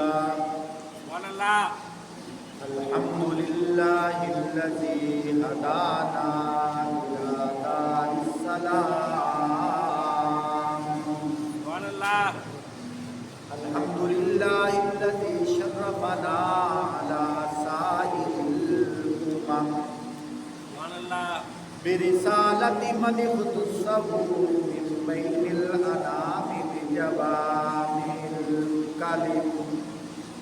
سبحان اللہ الحمد لله الذي هدانا إلى دار السلام سبحان اللہ الحمد لله الذي شرفنا على سائر الأمم سبحان اللہ برسالة من اختصه من بين الأنام بجوامع الكلم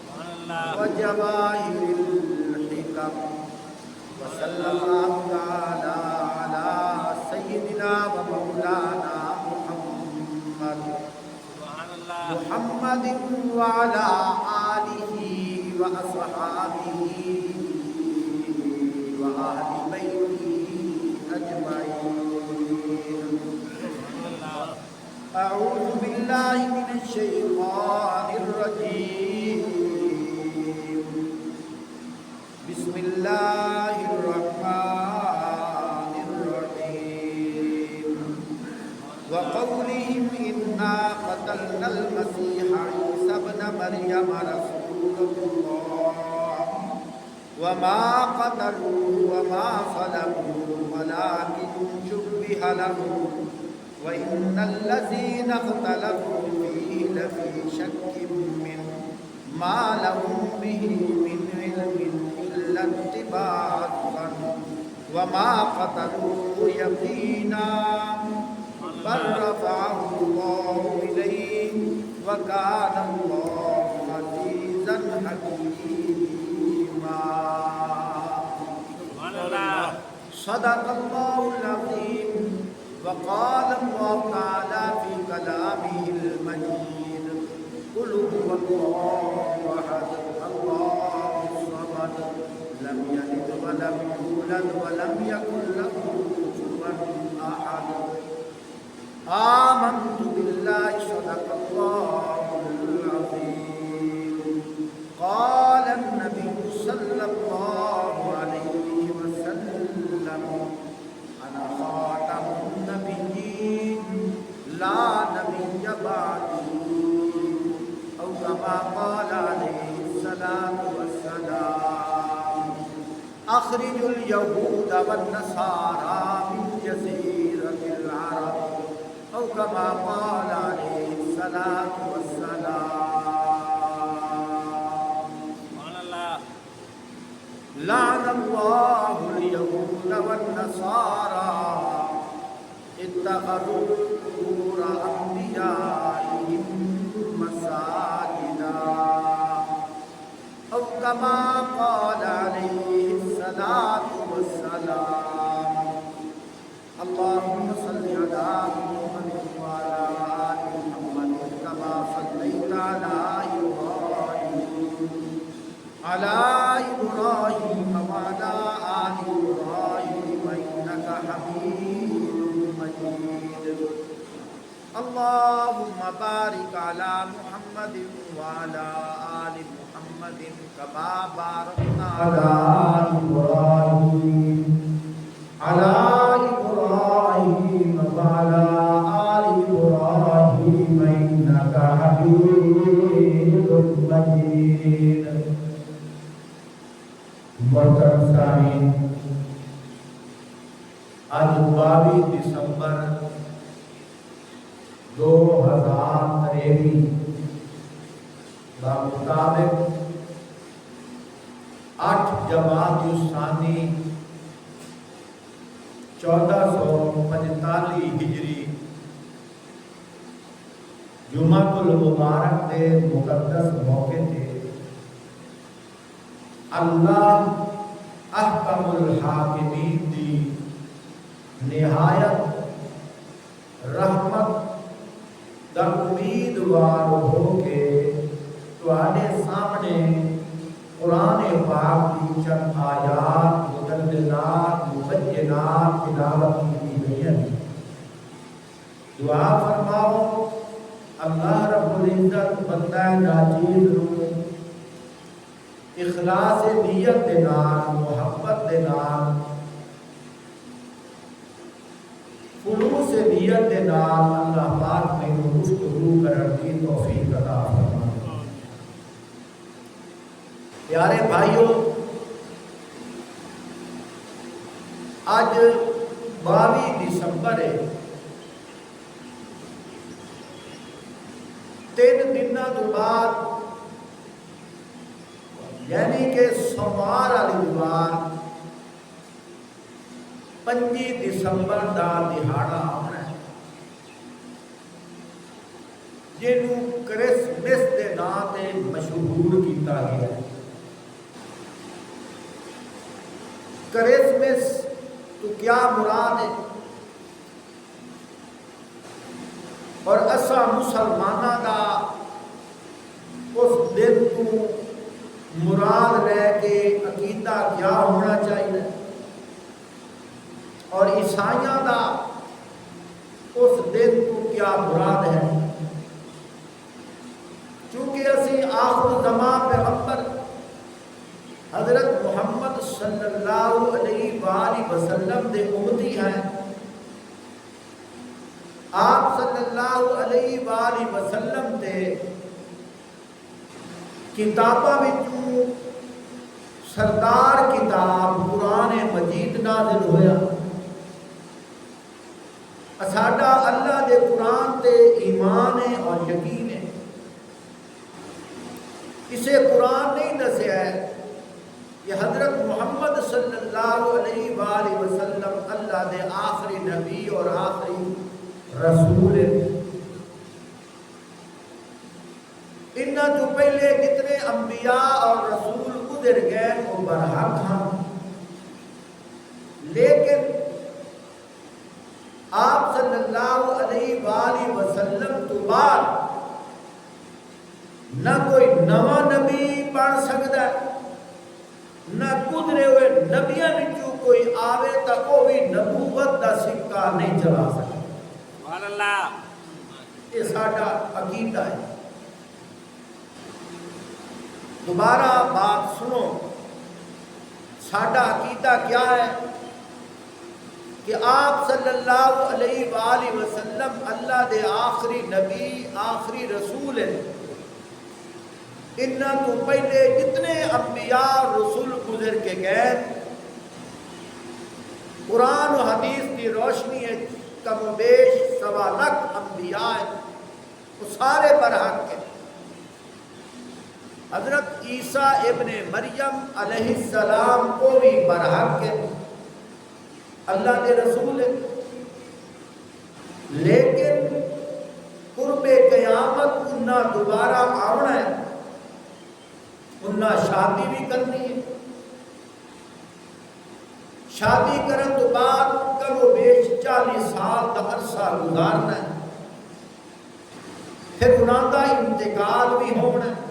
سبحان اللہ وجواهر الحكم وصلى الله تعالى على سيدنا ومولانا محمد سبحان اللہ وعلى آله وأصحابه وأهل بيته أجمعين. أعوذ بالله من الشيطان الرجيم. بسم الله الرحمن الرحيم. وقولهم إنا قتلنا المسيح عيسى ابن مريم رسول الله وما قتلوه وما صلبوه ولكن شبه لهم وإن الذين اختلفوا فيه لفي شك منه ما لهم به من علم إلا اتباع الظن وما قتلوه يقينا بل رفعه الله إليه وكان الله عزيزا حكيما. سبحان اللہ صدق الله العظيم. وقال الله تعالى في كلامه المجيد قل هو الله أحد الله الصمد لم يلد ولم يولد ولم يكن له كفوا أحد. آمنت بالله صدق الله العظيم. قال النبي صلى الله عليه وسلم أنا خاتم النبيين لا نبي بعدي أو كما قال عليه الصلاة والسلام أخرجوا اليهود والنصارى من جزيرة العرب أو كما قال عليه الصلاة والسلام. سبحان اللہ لعن الله اليهود والنصارى اتخذوا قبور أنبيائهم مساجدا أو كما قال عليه الصلاة والسلام. اللهم صل على محمد وعلى آل محمد كما صليت على إبراهيم وعلى آل إبراهيم إنك حميد مجيد. اللهم بارك على محمد وعلى آل محمد كما باركت على إبراهيم وعلى آل إبراهيم إنك حميد مجيد. محترم سامعین، آج 22 دسمبر 2023 بمطابق 8 جمادی الثانی 1445 ہجری جمعۃ المبارک کے مقدس موقع تے اللہ احکم الحاکمین دی نہایت رحمت دا امیدوار ہو کے تواڈے سامنے قرآن پاک کی چند آیات مدللات مبینات تلاوت کی گئی ہیں. دعا فرماؤ اللہ رب العزت بندہ ناچیز رو اخلاص نیت دے نال محبت دے نال خلوص نیت دے نال اللہ پاک میں گفتگو کرن دی توفیق عطا فرمائے. پیارے بھائیوں، آج 22 دسمبر ہے، 3 دن بعد یعنی کہ سوموار والی دیوار 25 دسمبر دا دہاڑا آنا ہے، جنوں کرسمس کے نام سے مشہور کیتا گیا ہے۔ کرسمس تو کیا مراد ہے؟ اور اسا مسلمانوں کا اس دن تو مراد رہ کے عقیدہ کیا ہونا چاہیے، اور عیسائیوں کا اس دن تو کیا مراد ہے؟ چونکہ اسی آخر زمان پیغمبر حضرت محمد صلی اللہ علیہ وآلہ وسلم دے امتی ہیں، آپ صلی اللہ علیہ وآلہ وسلم دے کتاباں وچوں سردار کتاب قرآن مجید نازل ہویا۔ ساڈا اللہ دے قرآن تے ایمان ہے اور یقین ہے۔ اسے قرآن نہیں دسیا ہے کہ حضرت محمد صلی اللہ علیہ وآلہ وسلم اللہ دے آخری نبی اور آخری رسول ہے۔ انہاں تو پہلے جتنے انبیاء اور رسول گزر گئے وہ برحق ہیں، لیکن آپ صلی اللہ علیہ وآلہ وسلم تو بعد نہ کوئی نواں نبی بن سکتا، نہ گزرے ہوئے نبیاں وچوں کوئی آوے تا وہ بھی نبوت دا سکہ نہیں چلا سکتا۔ سبحان اللہ، یہ ساڈا عقیدہ ہے۔ دوبارہ بات سنو، ساڈا عقیدہ کیا ہے کہ آپ صلی اللہ علیہ وآلہ وسلم اللہ دے آخری نبی آخری رسول ہیں۔ انہاں تو پہلے جتنے انبیاء رسول گزر کے گئے، قرآن و حدیث کی روشنی ہے، کم و بیش 1.25 لاکھ انبیاء ہیں، وہ سارے برحق ہیں۔ حضرت عیسیٰ ابن مریم علیہ السلام کو بھی برحق ہے، اللہ کے رسول ہیں، لیکن قرب قیامت انہاں دوبارہ آنا ہے، انہاں شادی بھی کرنی ہے، شادی کرن تو بعد کم و بیش 40 سال کا عرصہ گزارنا ہے، پھر انہاں کا انتقال بھی ہونا ہے،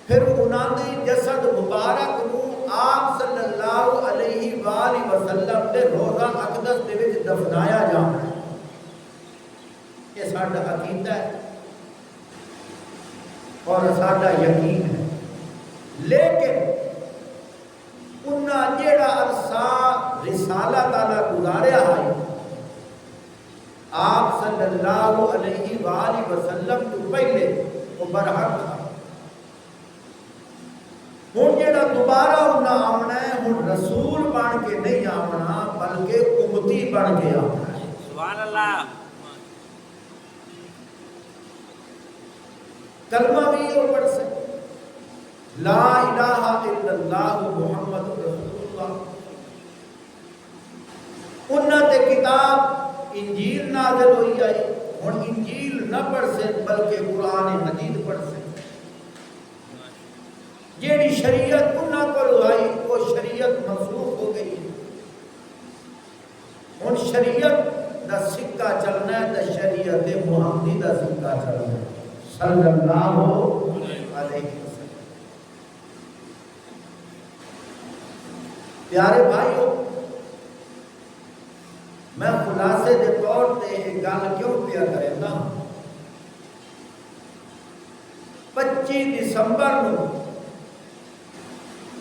پھر انہاں دی جسد مبارک نو آپ صلی اللہ علیہ وآلہ وسلم دے روضہ اقدس دے وچ دفنایا جانا ہے۔ یہ ساڈا عقیدہ ہے اور ساڈا یقین ہے، لیکن انہاں جیڑا عرصہ رسالہ تعالیٰ گزاریا ہے، آپ صلی اللہ علیہ وآلہ وسلم تو پہلے وہ برحق تھا۔ ہن جیڑا دوبارہ انہاں آنا ہے، ہن رسول بن کے نہیں آنا بلکہ امتی بن کے آنا ہے۔ سبحان اللہ، کلمہ بھی یہ پڑھ سکتے، لا الہ الا اللہ محمد رسول اللہ۔ انہاں تے کتاب انجیل نازل ہوئی آئی، ہن انجیل نہ پڑھ سے بلکہ قرآن مجید پڑھ سے۔ جیڑی شریعت انہاں کو آئی وہ شریعت منسوخ ہو گئی ہے، ہن شریعت دا سکہ چلنا ہے، دا شریعت محمدی دا سکہ چلنا ہے صلی اللہ علیہ وسلم۔ پیارے بھائیوں، میں خلاصے دے طور تے ایک گل کیوں پیا کرنا، 25 دسمبر نو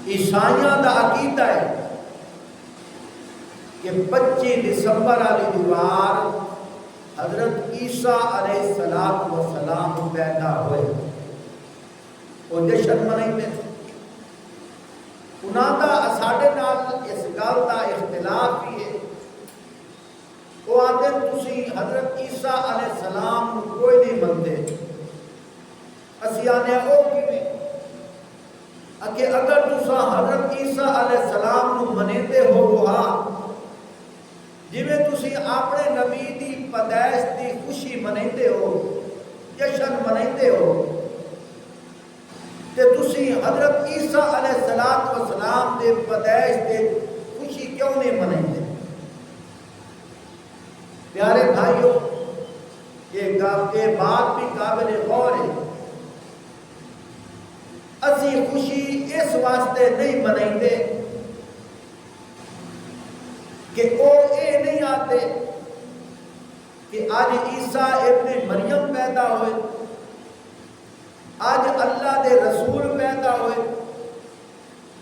عیسائیاں دا عقیدہ ہے کہ 25 دسمبر والی دیوار حضرت عیسیٰ علیہ السلام پیدا ہوئے، وہ جشن مناتے ہیں. انہاں دا ساڈے نال اس گل دا اختلاف بھی ہے. وہ آتے تسی حضرت عیسیٰ علیہ السلام کو کوئی نہیں منتے. اسی آنے او کیویں کہ اگر تسا حضرت عیسیٰ علیہ السلام کو منیندے ہو وہا جویں تسی اپنے نبی دی پیدائش دی خوشی منیندے ہو, جشن منیندے ہو, تے تسی حضرت عیسیٰ علیہ السلام دے پیدائش دے خوشی کیوں نہیں منیندے؟ پیارے بھائیو, یہ بات بھی قابل غور ہے. اسی خوشی اس واسطے نہیں منیندے کہ وہ اے نہیں آتے کہ آج عیسیٰ ابن مریم پیدا ہوئے, آج اللہ دے رسول پیدا ہوئے.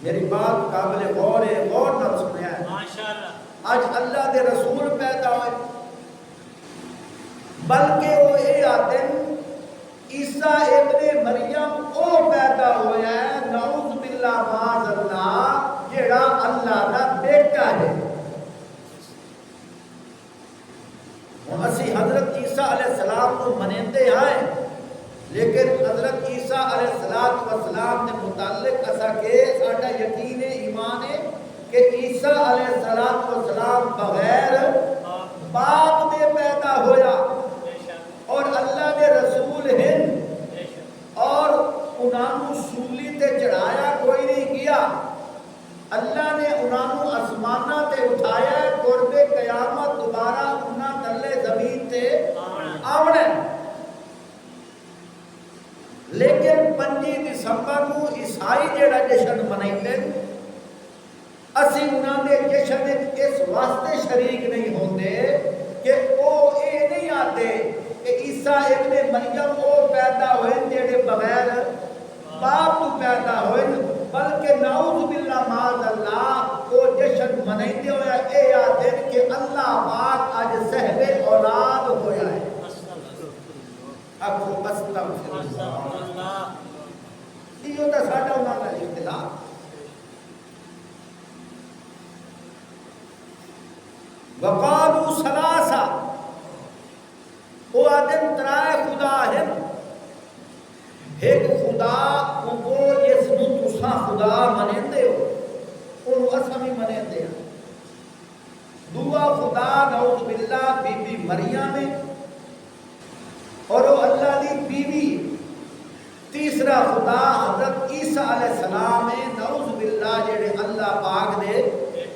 میری بات قابل غور ہے, غور نہ سنیا ہے. آج اللہ دے رسول پیدا ہوئے, بلکہ وہ اے آتے عیسیٰ ابن مریم او پیدا ہویا ہے, نعوذ باللہ معاذ اللہ, جیڑا اللہ دا بیٹا ہے. اسی حضرت عیسیٰ علیہ السلام کو منیندے ہیں, لیکن حضرت عیسیٰ علیہ السلام نے متعلق ایسا کہ ساڈا یقین ایمان ہے کہ عیسیٰ علیہ السلام بغیر باپ دے پیدا ہویا اور اللہ دے رسول ہیں, اور انہوں سولی تے چڑھایا کوئی نہیں کیا. اللہ نے انہوں آسمانہ تے اٹھایا, قرب قیامت دوبارہ انہوں تلے زمین تے آونے. لیکن 5 دسمبر کو عیسائی جیڑا جشن مناتے اسی انہوں نے جشن اس واسطے شریک نہیں ہوتے کہ وہ اے نہیں آتے کہ عیسیٰ ابن مریم وہ پیدا ہوئے جیڑے بغیر باپ تو پیدا ہوئے, بلکہ نعوذ باللہ معاذ اللہ وہ جشن مناتے ہویا اے آتے کہ اللہ پاک آج صاحب اولاد ہویا ہے. اکھو استغفر اللہ. یہ تو ساڈا انہاں دا اختلاف. وقالوا ثلاثہ, وہ آدم ترائے خدا ہے. ایک خدا کو جس نو تسا خدا منیندے ہو انہوں اساں بھی منیندے ہیں. دوسرا خدا نعوذ باللہ بی بی مریم ہے اور وہ اللہ دی بیوی. تیسرا خدا حضرت عیسیٰ علیہ السلام ہے, نعوذ باللہ, جڑے اللہ پاک دے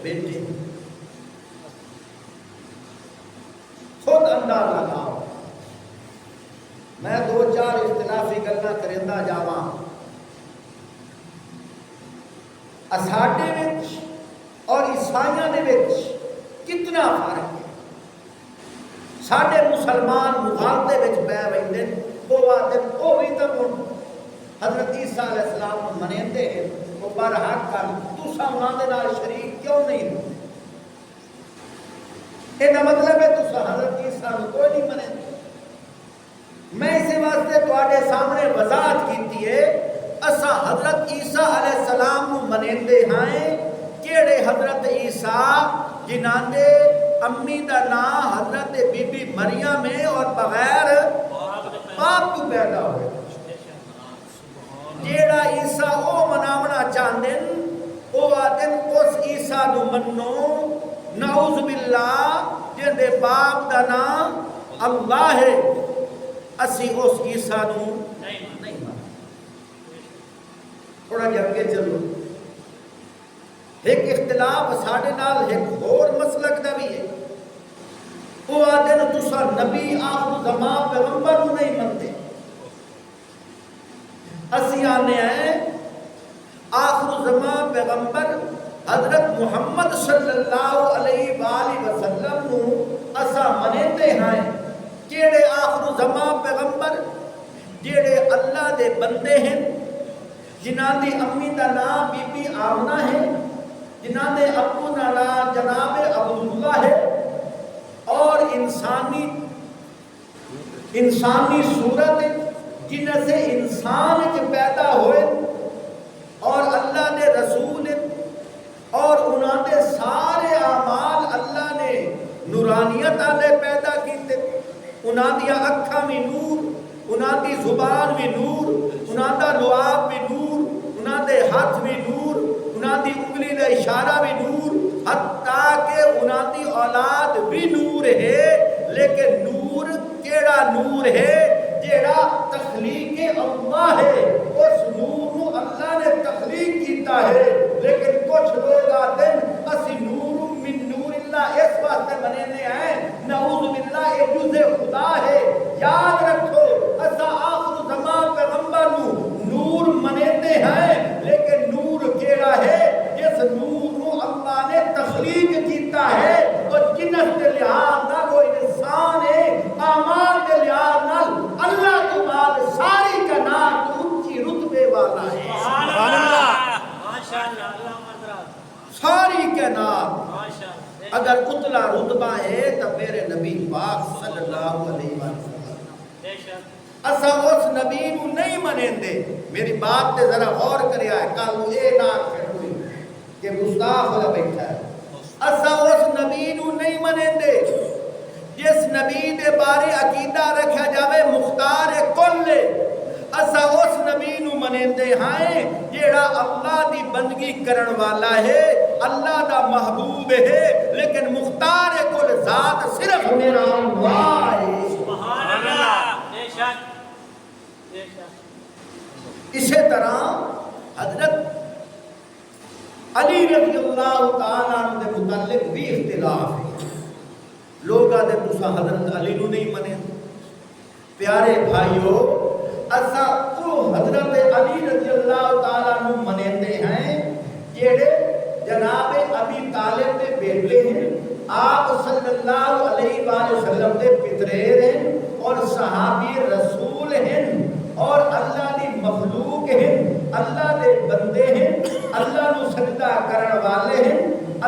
بیٹے. خود اندازہ لگاؤ. میں 2-4 اختلافی گلاں کریندا جاواں. اساڈے وچ اور عیسائیاں دے وچ کتنا فرق ہے. ساڈے مسلمان مغالطے وچ پے ویندے, وہ آتے وہ بھی تو حضرت عیسیٰ علیہ السلام کو منیندے ہیں, وہ برحق کر تساں انہاں دے نال شریک کیوں نہیں ہو؟ یہ مطلب ہے تساں حضرت عیسیٰ کو کوئی نہیں منیندے. میں اسی واسطے تواڈے سامنے وضاحت کیتی ہے, اساں حضرت عیسیٰ علیہ السلام کو منیندے ہیں. کیڑے حضرت عیسیٰ جنہاں دے امی دا نام حضرت بی بی مریم ہے اور بغیر باپ تو پیدا ہوئے. جیڑا عیسیٰ او مناونا چاہندے او آدن اس عیسیٰ نو منو, نعوذ باللہ, جن دے باپ دا نام اللہ ہے. اسی اس عیسیٰ نو نہیں مانتے. تھوڑا جا کے چلو. ایک اختلاف ساڈے نال ایک اور مسلک دا بھی ہے. وہ آدھے نو تسا نبی آخر زمان پیغمبر نو نہیں منتے. اسی آنے ہیں آخر زمان پیغمبر حضرت محمد صلی اللہ علیہ وآلہ وسلم نو اسا منیتے ہیں. جیڑے آخر زمان پیغمبر جیڑے اللہ دے بندے ہیں, جنہاں دی امی دا نام بی بی آمنہ ہے, جنہاں دے ابو دا نام جناب عبداللہ ہے, اور انسانی صورت جنہاں سے انسان پیدا ہوئے انہاں دی اکھاں بھی نور، انہاں دی زبان بھی نور، انہاں دا لعاب بھی نور، انہاں دے ہاتھ بھی نور، انہاں دی انگلی دا اشارہ بھی نور، حتیٰ کہ انہاں دی اولاد بھی نور ہے۔ لیکن نور کیڑا نور ہے؟ جیڑا تخلیق اللہ ہے، اس نور نو اللہ نے تخلیق کیتا ہے۔ لیکن کچھ لوگ آتے ہیں اسی نور من نور اللہ اس واسطے بنینے ہیں، نعوذ باللہ یہ جزء خدا ہے۔ یاد رکھو اسا آخر زمان پیغمبر نو نور منینے ہیں، لیکن نور کیڑا ہے؟ جس نور نو اللہ نے تخلیق کیتا ہے، اور جنت کے لحاظ نہ کوئی انسان ہے، اعمال کے لحاظ نہ اللہ تو بعد ساری کائنات اونچی رتبے والا ہے۔ سبحان اللہ، ماشاءاللہ، اللہ حضرت، ساری کائنات ماشاءاللہ، اگر اتلا رتبہ ہے تو میرے نبی پاک صلی اللہ علیہ وسلم، بے شک، اسا اس نبی نو نہیں منیندے۔ میری بات تے ذرا غور کریا ہے، کل اے نہ کہوئی کہ گستاخ ہو بیٹھا ہے۔ اسا اس نبی نو نہیں منیندے جس نبی دے بارے عقیدہ رکھا جاوے مختار کل۔ اسا اس نبی نو منیندے ہیں جیڑا اللہ دی بندگی کرن والا ہے، اللہ دا محبوب ہے، لیکن مختار کل ذات صرف میرا اللہ ہے۔ سبحان اللہ، بے شک، بے شک، اسی طرح حضرت علی رضی اللہ تعالیٰ عنہ دے متعلق بھی اختلاف ہے۔ لوگ آدھے تسا حضرت علی نو نہیں منے۔ پیارے بھائیو، اسا وہ حضرت علی رضی اللہ تعالیٰ عنہ منیندے ہیں جیڑے جناب ابی طالب دے بیٹے ہیں، آپ صلی اللہ علیہ وآلہ وسلم دے پتریر ہیں اور صحابی رسول ہیں اور اللہ دی مخلوق ہیں، اللہ دے بندے ہیں، اللہ نو سجدہ کرن والے ہیں،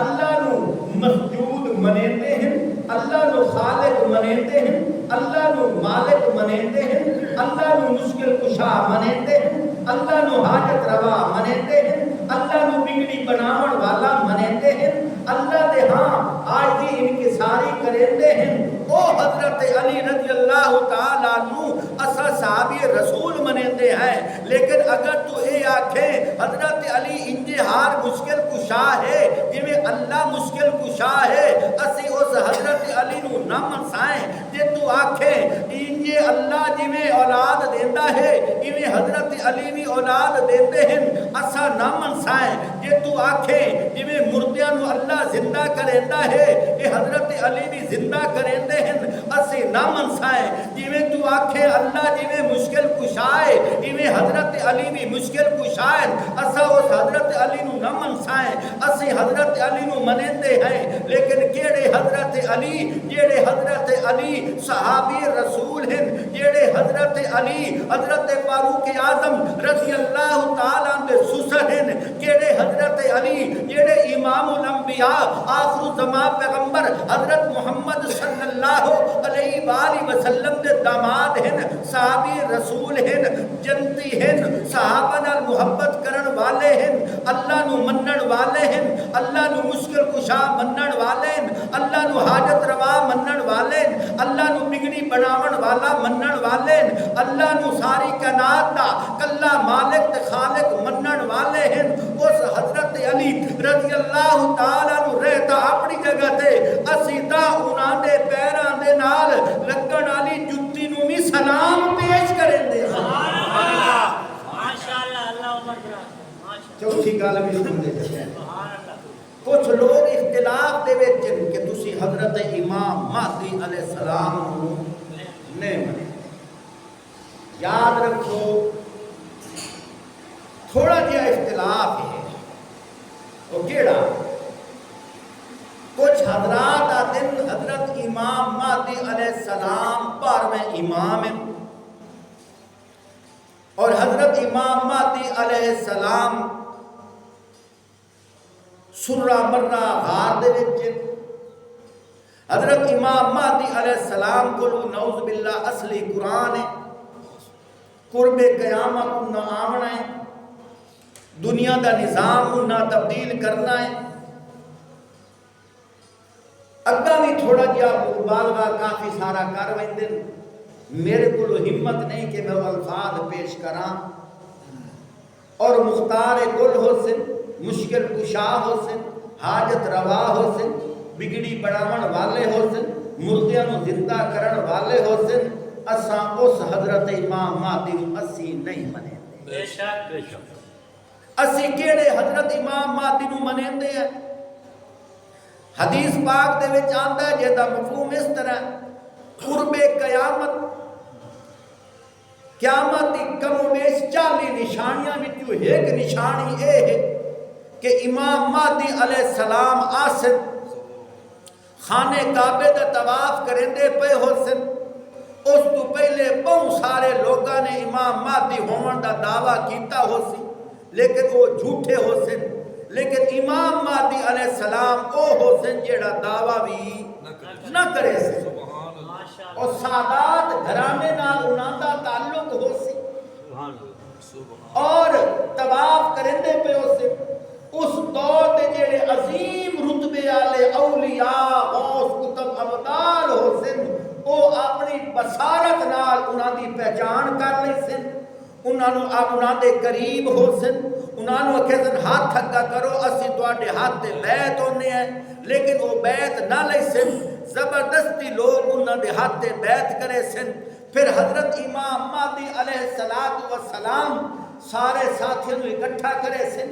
اللہ نو مسجود منیندے ہیں، اللہ نو خالق منیندے ہیں، اللہ نو مالک منیندے ہیں، اللہ نو مشکل کشا منیندے ہیں، اللہ نو حاجت روا منیندے ہیں، اللہ نو بگڑی بناون والا منیندے ہیں، اللہ دے ہاں عاجزی انکساری کریندے ہیں۔ او حضرت علی رضی اللہ تعالیٰ عنہ اسا صحابی رسول منیندے ہیں، لیکن اگر تو اے آکھیں حضرت علی انجے ہار مشکل کشا ہے جویں اللہ مشکل کشا ہے، اسی اس حضرت علی نو نہ منسائیں۔ جے تو آکھیں انجے اللہ جویں اولاد دیندا ہے ایویں حضرت علی بھی اولاد دیندے ہیں، اسا نہ منسائیں۔ جے تو آکھیں جویں مردیاں نو اللہ زندہ کریندا ہے اے حضرت علی بھی زندہ کریندے ہیں، اسی نہ منسائیں۔ جویں تو آکھیں اللہ جویں مشکل کشائے ایویں حضرت علی بھی مشکل کشائے، اسا اس حضرت علی نو نہ منسائیں، اسی حضرت علی نو منیندے ہیں۔ لیکن کیڑے حضرت علی؟ جیڑے حضرت علی صحابی رسول ہیں، جیڑے حضرت علی حضرت فاروق اعظم رضی اللہ تعالیٰ عنہ سسر ہیں، کیڑے حضرت علی جیڑے امام الانبیاء آخر زمان پیغمبر حضرت محمد صلی اللہ علیہ وآلہ وسلم دے داماد ہیں، صحابی رسول ہیں، جنتی ہیں، صحابہ نال محبت کرن والے ہیں، اللہ نو منن والے ہیں، اللہ نو مشکل کشا منن والے ہیں، اللہ نو حاجت روا منن والے ہیں، اللہ نو بگڑی بناون والا منن والے ہیں، اللہ نو ساری کائنات دا کلا مالک تے خالق منن والے ہیں۔ اس حضرت علی رضی اللہ تعالیٰ نو رہتا اپنی جگہ تے اسی دا انہاں دے پیراں دے نال لگن والی جُتی نو بھی سلام پیش کریں دے۔ سبحان اللہ، ماشاءاللہ، اللہ اکبر، چوتھی گل بھی سن دے۔ سبحان اللہ۔ کچھ لوگ اختلاف دے وچ کہ تسی حضرت امام مہدی علیہ السلام نو نہیں منے۔ یاد رکھو تھوڑا جہا اختلاف ہے، وہ کیڑا؟ کچھ حضرات آتے ہیں حضرت امام مہدی علیہ السلام پر میں امام ہیں، اور حضرت امام مہدی علیہ السلام سرہ مرہ غار دے وچ، حضرت امام مہدی علیہ السلام کو نعوذ باللہ اصلی قرآن ہے، قرب قیامت انہاں آمنا ہے، دنیا دا نظام انہاں تبدیل کرنا ہے۔ اگا بھی تھوڑا جہا مبالغہ کافی سارا کر ویندے، میرے کو ہمت نہیں کہ میں الفاظ پیش کراں، اور مختار گل ہو سن، مشکل کشا ہو سن، حاجت روا ہو سن، بگڑی بڑھاون والے ہو سن، مردیاں نو زندہ کرن والے ہو سن، اساں اس حضرت امام مہدی نو اسی نہیں منے بے شک بے شک اسی کیڑے حضرت امام مہدی نو منے ہیں؟ حدیث پاک دے وچ آندا ہے جے دا مفہوم اس طرح قرب قیامت، قیامت دی کم و بیش 40 نشانیاں وچوں ایک نشانی اے ہے کہ امام مہدی علیہ السلام آسن خانے کعبے دا طواف کرندے پے ہو سن۔ اس تو پہلے بہت سارے لوگاں نے امام مہدی ہون دا دعویٰ کیتا ہو سی، لیکن وہ جھوٹے ہو سن۔ لیکن امام مہدی علیہ السلام او ہو سن جیڑا دعویٰ بھی نہ کرے سن، اور سادات گھرانے نال انہاں دا تعلق ہو سی، اور طواف کرندے پہ ہو سی۔ اس دور دے جیڑے عظیم رتبے والے اولیاء غوث کتب ابدال ہو سن، او اپنی بصارت نال انہاں دی پہچان کر لئی سن، انہاں دے قریب ہو سن، انہاں نو کہن ہاتھ اگا کرو اسی تواڈے ہاتھ تے بیعت ہونے ہیں، لیکن وہ بیعت نہ لئی سن، زبردستی لوگ انہاں دے ہاتھ تے بیعت کرے سن۔ پھر حضرت امام مہدی علیہ السلام سارے ساتھیوں نو اکٹھا کرے سن،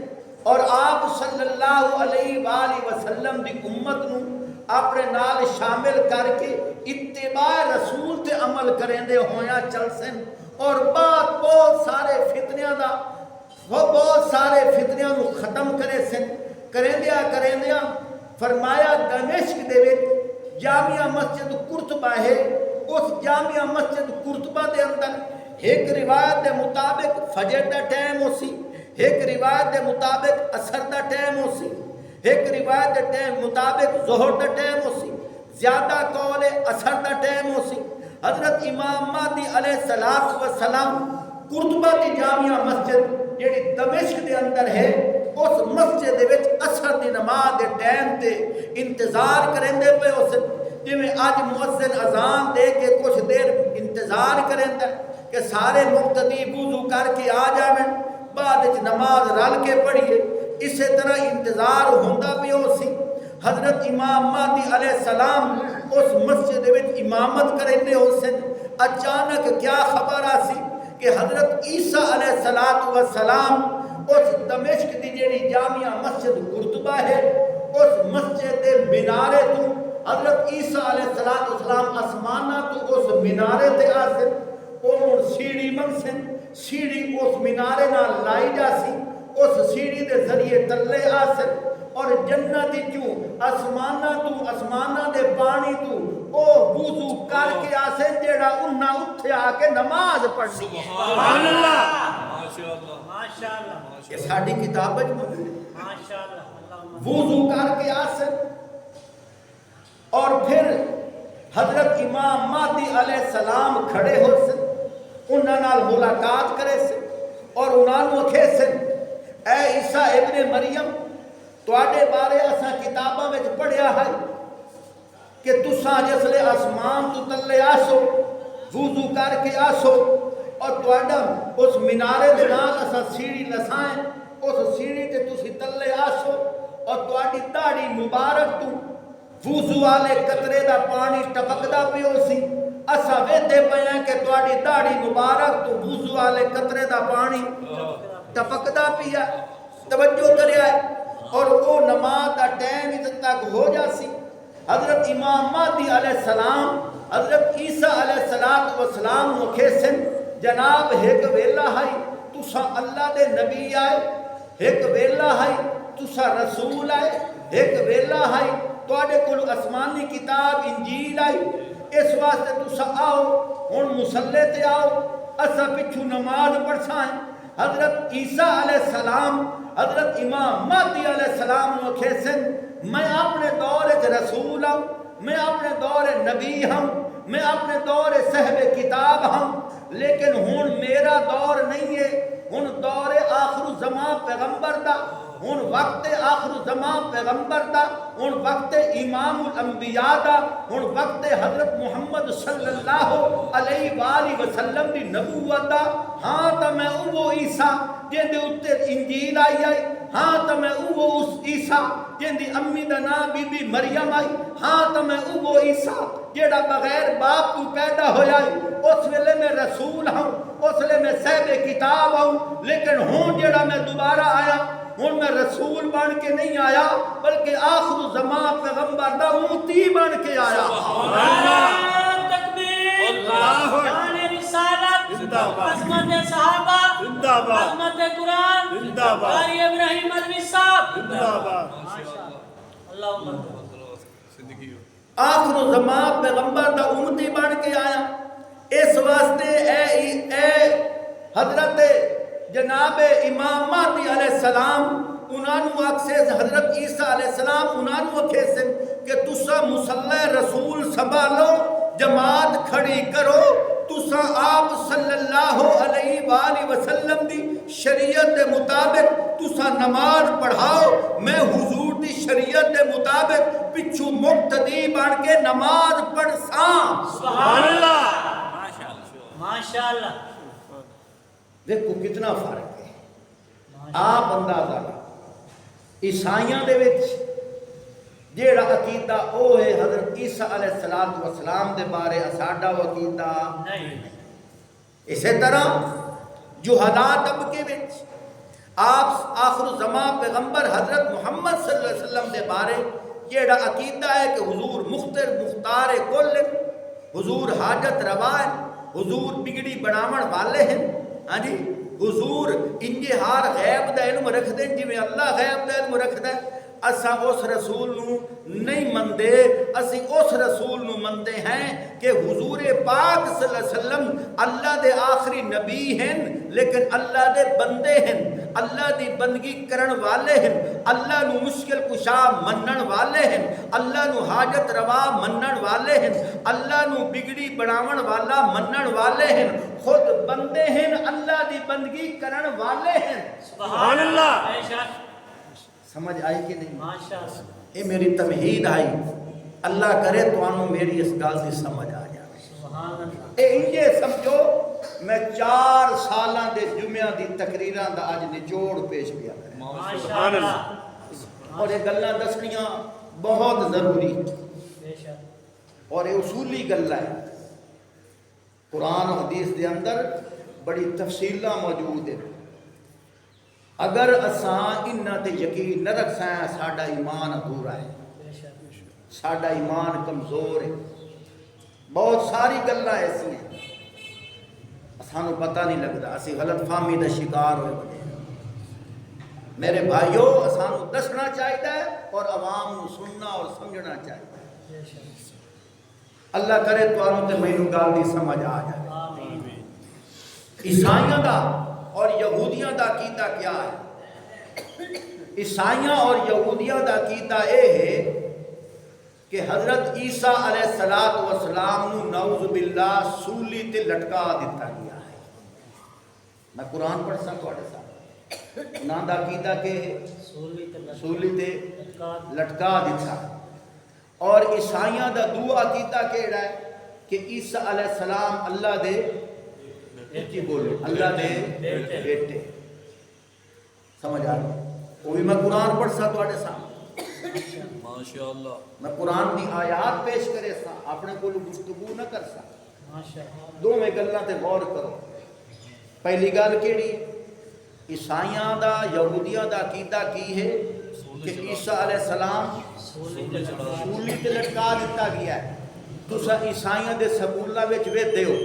اور آپ صلی اللہ علیہ وآلہ وسلم دی امت نو اپنے نال شامل کر کے اتباع رسول تے عمل کرندے ہویاں چل سن، اور بعد بہت سارے فتنیاں نو ختم کرے سن۔ کریندیاں فرمایا دمشق دے وچ جامعہ مسجد قرطبہ ہے، اس جامعہ مسجد قرطبہ دے اندر ایک روایت دے مطابق فجر دا ٹائم ہو سی، ایک روایت دے مطابق عصر دا ٹائم ہو سی، ایک روایت دے مطابق ظہر دا ٹائم ہو سی، زیادہ قول عصر دا ٹائم ہو سی۔ حضرت امام مہدی علیہ السلام قرطبہ دی جامعہ مسجد جیڑی دمشق دے اندر ہے، اس مسجد دے وچ عصر دی نماز دے ٹائم تے انتظار کرندے پے ہو سن، جویں اج مؤذن اذان دے کے کچھ دیر انتظار کریندا کہ سارے مقتدی وضو کر کے آ جاویں، بعد وچ نماز رل کے پڑھیے، اسی طرح انتظار ہوندا پیا ہو سی۔ حضرت امام مہدی علیہ السلام اس مسجد وچ امامت کرندے ہو سن۔ اچانک کیا خبر آسی کہ حضرت عیسیٰ علیہ السلام اس دمشق دی جیڑی جامعہ مسجد قرطبہ ہے، اس مسجد دے مینارے تو حضرت عیسیٰ علیہ السلام آسمانہ تو اس مینارے تے آسن، اور سیڑھی من سن، سیڑھی اس مینارے نہ لائی جا سی، اس سیڑھی دے ذریعے تلے آسن، اور جنت جو آسمانہ دے پانی تو او وضو کر کے آسن جیڑا انہاں اتھے آ کے نماز پڑھنی ہے۔ سبحان اللہ ماشاءاللہ یہ ساڑھی کتاب وچ موجود ہے۔ ماشاءاللہ وضو کر کے آسن، اور پھر حضرت امام مہدی علیہ السلام کھڑے ہو سن، انہاں نال ملاقات کرے سن، اور انہاں نو کہے سن اے عیسیٰ ابن مریم، تواڈے بارے اساں کتاباں وچ پڑھیا ہے کہ تساں جسلے آسمان تو تلے آسو وضو کر کے آسو، اور تواڈا اس مینارے دے نال اساں سیڑھی لسائیں، اس سیڑھی تے تسی تلے آسو، اور تواڈی داڑھی مبارک تو وضو والے قطرے دا پانی ٹپکدا پیو سی، اساں ویندے پے ہیں کہ تواڈی داڑھی مبارک تو وضو والے قطرے دا پانی ٹپکدا پیا۔ توجہ کریا ہے، اور وہ نماز دا ٹائم ادھر تک ہو جاسی۔ حضرت امام مہدی علیہ السلام حضرت عیسیٰ علیہ السلام نو کھیسن جناب ایک ویلا ہے تسا اللہ دے نبی آئے، ایک ویلا ہے تسا رسول آئے، ایک ویلا ہے تواڈے کول آسمانی کتاب انجیل آئی، اس واسطے تسا آؤ ہن مصلے تے آؤ، اسا پچھو نماز پڑھساں۔ حضرت عیسیٰ علیہ السلام حضرت امام مہدی علیہ السلام نو کھیسن میں اپنے دور رسول ہوں، میں اپنے دور نبی ہوں، میں اپنے دور صاحب کتاب ہوں، لیکن ہن میرا دور نہیں ہے، ہن دور آخر زمان پیغمبر دا، ہن وقت آخر زمان پیغمبر دا، ہن وقت امام الانبیاء دا، ہن وقت حضرت محمد صلی اللہ علیہ وآلہ وسلم دی نبوت دا۔ ہاں تا میں وہ عیسیٰ جن دے اتے انجیل آئی آئی، ہاں تا میں وہ اس عیسیٰ جن دی امی دا نام بی بی مریم آئی، ہاں تا میں وہ عیسیٰ جیڑا بغیر باپ تو پیدا ہویا ہے۔ اس ویلے میں رسول ہوں، اس ویلے میں صاحب کتاب ہوں، لیکن ہوں جیڑا میں دوبارہ آیا ہوں میں رسول بن کے نہیں آیا بلکہ آخر زمان پیغمبر دا امتی بن کے آیا۔ تکبیر، شان رسالت، عظمت صحابہ، عظمت قرآن، قاری ابراہیم مدنی صاحب، اللہم آخر زمان پیغمبر دا امتی بن کے آیا۔ اس واسطے اے حضرت جناب امام مہدی علیہ السلام انہوں اکسے حضرت عیسیٰ علیہ السلام انہوں اکھے سے کہ تسا مصلی رسول سنبھالو، جماعت کھڑی کرو، تسا آپ صلی اللہ علیہ وآلہ وسلم دی شریعت دے مطابق تسا نماز پڑھاؤ، میں حضور دی شریعت دے مطابق پچھو مقتدی بن کے نماز پڑھ ساں۔ سبحان اللہ، ماشاءاللہ۔ دیکھو کتنا فرق ہے، آپ اندازہ عیسائیاں دے وچ جیڑا عقیدہ او ہے حضرت عیسیٰ علیہ السلام دے بارے ساڈا عقیدہ نہیں۔ اسی طرح جہالا طبقے وچ آپ آخر زمان پیغمبر حضرت محمد صلی اللہ علیہ وسلم دے بارے جیڑا عقیدہ ہے کہ حضور مختار کل، حضور حاجت روا ہے، حضور بگڑی بناون والے ہیں، ہاں جی حضور انجے ہار غیب دا علم رکھ دیں جی میں اللہ غیب دا علم رکھ دیں۔ اساں اس رسول نو نہیں مندے، اسی اس رسول نو مندے ہیں کہ حضور پاک صلی اللہ علیہ وسلم اللہ دے آخری نبی ہیں لیکن اللہ دے بندے ہیں، اللہ دی بندگی کرن والے ہیں، اللہ نو مشکل کشا منن والے ہیں، اللہ نو حاجت روا منن والے ہیں، اللہ نو بگڑی بناون والا منن والے ہیں، خود بندے ہیں، اللہ دی بندگی کرن والے ہیں۔ سبحان اللہ، سمجھ آئی کہ نہیں؟ ماشاءاللہ، یہ میری تمہید آئی، اللہ کرے تو آنو میری اس گال دی سمجھ آ جائے۔ سبحان اللہ۔ اے انجے سمجھو میں 4 سالاں دے جمعہ دی تقریراں دا آج نچوڑ پیش کیا کریں، ماشاءاللہ، اور یہ گلاں دسنیاں بہت ضروری بے شک، اور یہ اصولی گلاں ہے۔ قرآن و حدیث دے اندر بڑی تفصیلاں موجود ہیں، اگر اساں انہاں تے یقین نہ رکھ سائیں ساڈا ایمان ادھورا ہے، بے شک، ساڈا ایمان کمزور ہے۔ بہت ساری گلاں ایسی ہیں سانو پتہ نہیں لگتا، اسی غلط فہمی دا شکار ہوئے بنے۔ میرے بھائیو سانو دسنا چاہیے اور عوام نو سننا اور سمجھنا چاہیے۔ بے شک، اللہ کرے تو آنو تے مینوں گل دی سمجھ آ جائے۔ آمین۔ عیسائیاں دا اور یہودیاں دا عقیدہ کیا ہے؟ عیسائیاں اور یہودیاں دا عقیدہ اے ہے کہ حضرت عیسیٰ علیہ السلام نو نعوذ باللہ سولی تے لٹکا دیتا گیا ہے۔ میں قرآن پڑھ سا تھوڑے ساتھ، انہاں دا عقیدہ کہ سولی تے لٹکا دیتا، اور عیسائیاں دا دو عقیدہ کیڑا ہے کہ عیسیٰ علیہ السلام اللہ دے بولو اللہ دے بیٹے۔ سمجھ آ رہا وہ بھی میں قرآن پڑھ سا تھوڑے سامنے، ماشاءاللہ، میں قرآن دی آیات پیش کرے سا، اپنے کو گفتگو نہ کر سا۔ ماشاءاللہ، دو میں گلاں تے غور کرو۔ پہلی گل کیڑی؟ عیسائیاں دا یہودیاں دا عقیدہ کی ہے کہ عیسیٰ علیہ السلام سولی تے لٹکا دیتا گیا ہے۔ تسا عیسائیاں دے سکولاں وچ ویندے ہو،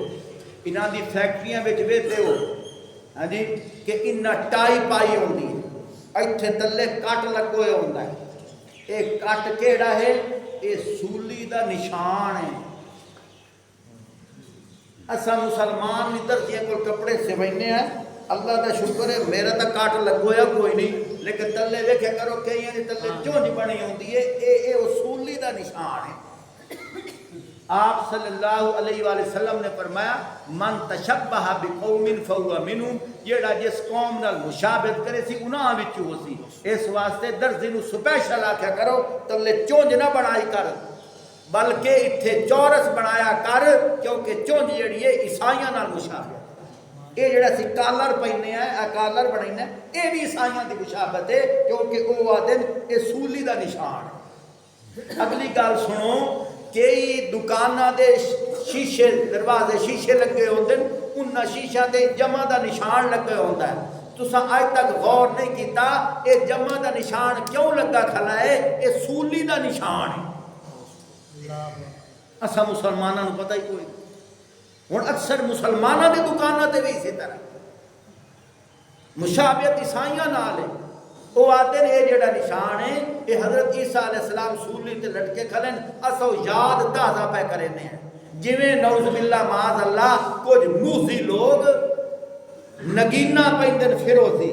انہاں دی فیکٹریاں وچ ویندے ہو، ہاں جی کہ انہاں ٹائی پائی ہوندی ہے، ایتھے تلے کٹ لگوئے ہوندا ہے۔ ایک کٹ کیڑا ہے؟ یہ سولی دا نشان ہے۔ اسا مسلمان ادھر دیا کوئی کپڑے سوینے ہیں، اللہ دا شکر ہے میرا تا کٹ لگویا کوئی نہیں، لیکن تلے ویکھے کرو کئی تلے چونج بنی ہوندی ہے، اے سولی دا نشان ہے۔ آپ صلی اللہ علیہ وآلہ وسلم نے فرمایا من تشبہ بقوم فہو منہم، جیڑا جس قوم نال مشابہت کرے سی انہاں وچ ہو سی۔ اس واسطے درزی نو سپیشل آکھیا کرو تلے چونج نہ بنائی کر بلکہ اتھے چورس بنایا کر، کیونکہ چونج جیڑی ہے عیسائیاں نال مشابہت، یہ جڑا سی کالر پہنے ہیں کالر بنائینا یہ بھی عیسائیاں دی مشابہت ہے، کیونکہ وہ آدھے یہ سولی دا نشان ہے۔ اگلی گل سنو، کئی دکانہ دے شیشے دروازے شیشے لگے ہوتے ہیں، انہاں شیشہ دے جمع دا نشان لگے ہوتا ہے، تساں آج تک غور نہیں کیتا یہ جمع دا نشان کیوں لگا کھلا ہے؟ یہ سولی دا نشان ہے۔ اسا مسلمانوں کو پتہ ہی کوئی، ہوں اکثر مسلمانوں کی دکانوں تے بھی اسی طرح مشابہت عیسائیاں نال ہے۔ وہ آتے ہیں یہ جڑا نشان ہے یہ حضرت عیسیٰ علیہ السلام سولی تے لٹکے کھلیں، اسا یاد تازہ پہ کرنے ہیں، جویں نعوذ باللہ معاذ اللہ کچھ موسی لوگ نگینہ پہندن فیروزی،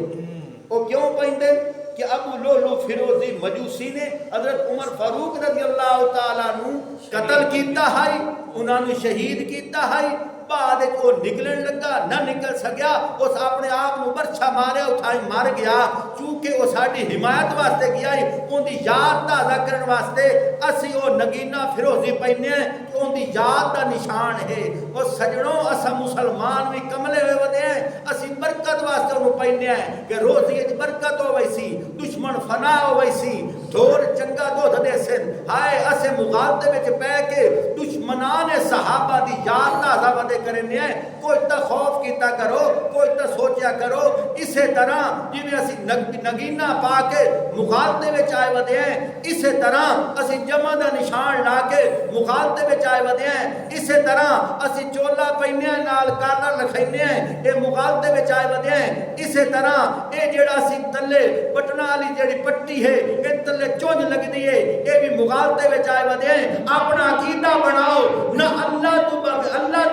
وہ کیوں پہندن کہ ابو لولو فیروزی مجوسی نے حضرت عمر فاروق رضی اللہ تعالیٰ عنہ قتل کیتا ہے، انہوں نے شہید کیتا ہے، بعد وہ نکلن لگا نہ نکل سکیا، اس اپنے آپ کو برچھا مارے اٹھائی مر گیا، چونکہ وہ ساری حمایت واسطے گیا ہے، ان دی یاد تازہ کرن واسطے اسی وہ نگینہ فیروزی پہنے ہیں کہ ان دی یاد دا نشان ہے۔ وہ سجنوں اسا مسلمان بھی کملے ہوئے ودے ہیں، اسی برکت واسطے انہوں پہنے ہیں کہ روزی اچ برکت ہو ویسی، دشمن فنا ہو ویسی، دھور چنگا دو دے سن، ہائے اسے مغالطے میں پہ کے دشمنان صحابہ دی یاد تازہ ودے کرنے ہیں۔ کوئی تا خوف کیتا کرو، کوئی تا سوچیا کرو، اسی طرح جنہیں اسی نگینہ پا کے مغالطے میں آئے ودے ہیں، اسی طرح اسی جمع دا نشان لا کے مغالطے میں آئے ودے ہیں، اسی طرح اسی چولا پہنے ہیں نال کالر لکھائنے ہیں، یہ مغالطے میں آئے ودے ہیں، اسی طرح یہ جڑا سی تلے بٹنا والی جڑی پٹی ہے یہ تلے چونج لگ دی ہے، یہ بھی مغالطے میں آئے ودے ہیں۔ اپنا عقیدہ بناؤ، نہ اللہ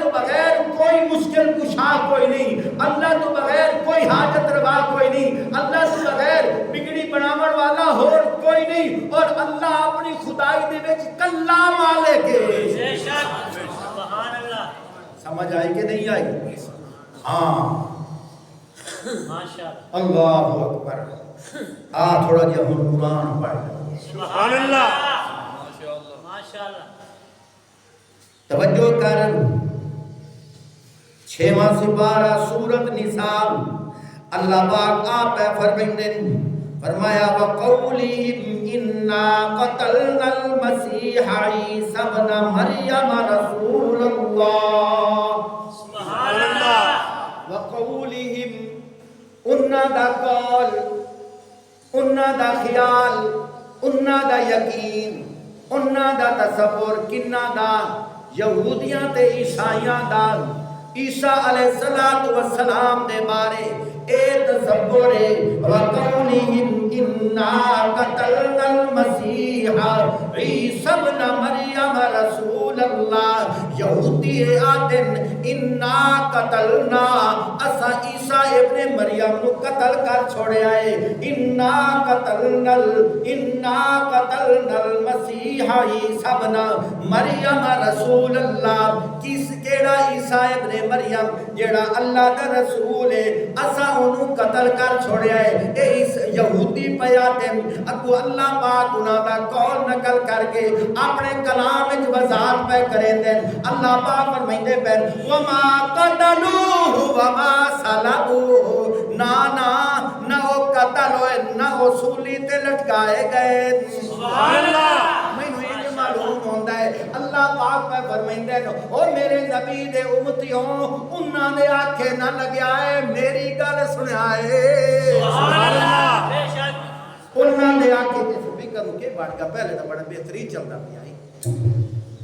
تو بغیر کوئی مشکل کشا کوئی نہیں، اللہ تو بغیر کوئی حاجت روا کوئی نہیں، اللہ تو بغیر بگڑی بناون والا اور کوئی نہیں، اور اللہ اپنی خدائی دے وچ کلا مالک ہے۔ بے شک سبحان اللہ، سمجھ آئی کہ نہیں آئی؟ ہاں ماشاء اللہ اکبر۔ تھوڑا جہا ہم قرآن پڑھ سبحان اللہ، ماشاء اللہ ماشاء اللہ۔ توجہ کر، 6واں سپارہ سورت نساء، اللہ پاک آپ فرمائیں، فرمایا وَقَوْلِهِمْ إِنَّا قَتَلْنَا الْمَسِيحَ عِيسَى ابْنَ مَرْيَمَ رَسُولَ اللَّهِ سبحان اللہ، وَقَوْلِهِمْ انہاں دا قول، انہاں دا خیال، انہاں دا یقین، انہاں دا تصور، کنہ دا یہودیاں تے عیسائیاں دا عیسیٰ علیہ السلام دے بارے اے تصور ہے۔ وَقَوْلِهِمْ إِنَّا قَتَلْنَا الْمَسِيحَ عِيسَى ابْنَ مَرْيَمَ رَسُولَ اللَّهِ، یہودی آدن اِنَّا قَتَلْنَا، اسا عیسیٰ ابن مریم نو قتل کر چھوڑے آئے، اِنَّا قَتَلْنَا الْمَسِيحَ عِيسَى ابْنَ مَرْيَمَ رَسُولَ اللَّهِ، کس کیڑا عیسیٰ ابن مریم جیڑا اللہ دا رسول ہے، اسا انہوں قتل کر چھوڑے آئے۔ اے اس یہودی پیاتیں اگو اللہ پاک انہاں دا قول نقل کر کے اپنے کلام وچ وضاحت پہ کریں دیں۔ اللہ پاک فرمائندے پہن وما قتلوہ وما صلبوہ، نہ وہ قتل ہوئے نہ وہ سولی تے لٹکائے گئے۔ سبحان اللہ، مینوں یہ معلوم ہوتا ہے اللہ پاک پہ فرمائندے او میرے نبی دے امتیوں انہاں دے آنکھیں نہ لگیا ہے، میری گل سنیا ہے۔ سبحان اللہ، بے شک انہاں دے آنکھیں جس بھی کروں کے بڑھ گا، پہلے تو بڑا بہترین چلتا پیا ہے۔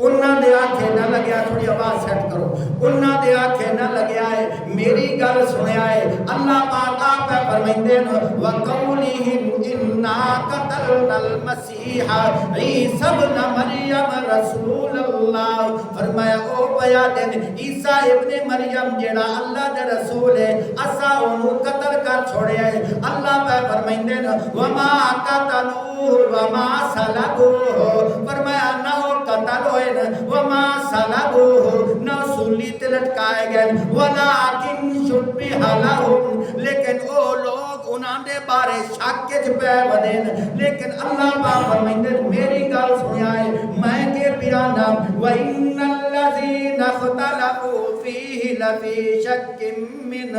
انہاں دے آنکھیں نہ لگیا، تھوڑی آواز سیٹ کرو، انہاں دے آنکھیں نہ لگیا ہے، میری گل سنیا ہے۔ اللہ پاک آپ فرمائندے وَقَوْلِهِمْ إِنَّا قَتَلْنَا الْمَسِيحَ عِيسَى ابْنَ مَرْيَمَ رَسُولَ اللَّهِ، فرمایا او بیان عیسیٰ ابن مریم جیڑا اللہ دے رسول ہے، اسا انہوں قتل کر چھوڑے ہے۔ اللہ پہ فرمائندے ہیں وما قتلوہ وما صلبوہ، فرمایا نہ وہ قتل ہوئے وما صلبوہ، نہ سولی تے لٹکائے گئے، ولکن شبہ لہم، لیکن او لوگ انہاں دے بارے شک وچ پے ودین، لیکن اللہ پاک فرمائندے میری گل سنیا ہے میں کہ بیانا وَإِنَّ الَّذِينَ اخْتَلَفُوا فِيهِ لَفِي شَكٍّ مِّنْ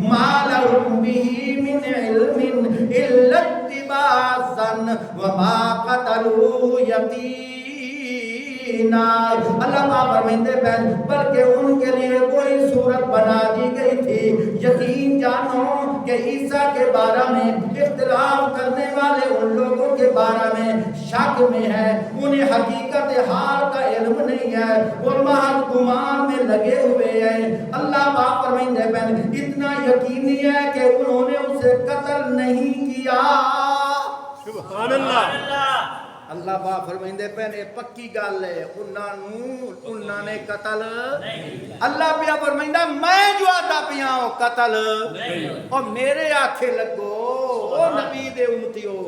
مَا لَهُم بِهِ مِنْ عِلْمٍ إِلَّا اتِّبَاعَ الظَّنِّ وَمَا قَتَلُوهُ یقینا۔ اللہ پاک فرمائندے ہیں بلکہ ان کے لیے کوئی صورت بنا دی گئی تھی، یقین جانو کہ عیسیٰ کے بارے میں اختلاف کرنے والے ان لوگوں کے بارے میں شک میں ہے، انہیں حقیقت حال کا علم نہیں ہے، وہ محض گمان میں لگے ہوئے ہیں۔ اللہ پاک فرمائندے ہیں اتنا یقینی ہے کہ انہوں نے اسے قتل نہیں کیا۔ سبحان اللہ، اللہ پاک فرمائندے پہنے پکی گل ہے انہاں نے قتل اللہ پیا فرمائندہ میں جو آدھا پیا ہوں قتل اور میرے آنکھیں لگو او نبی دے امتیو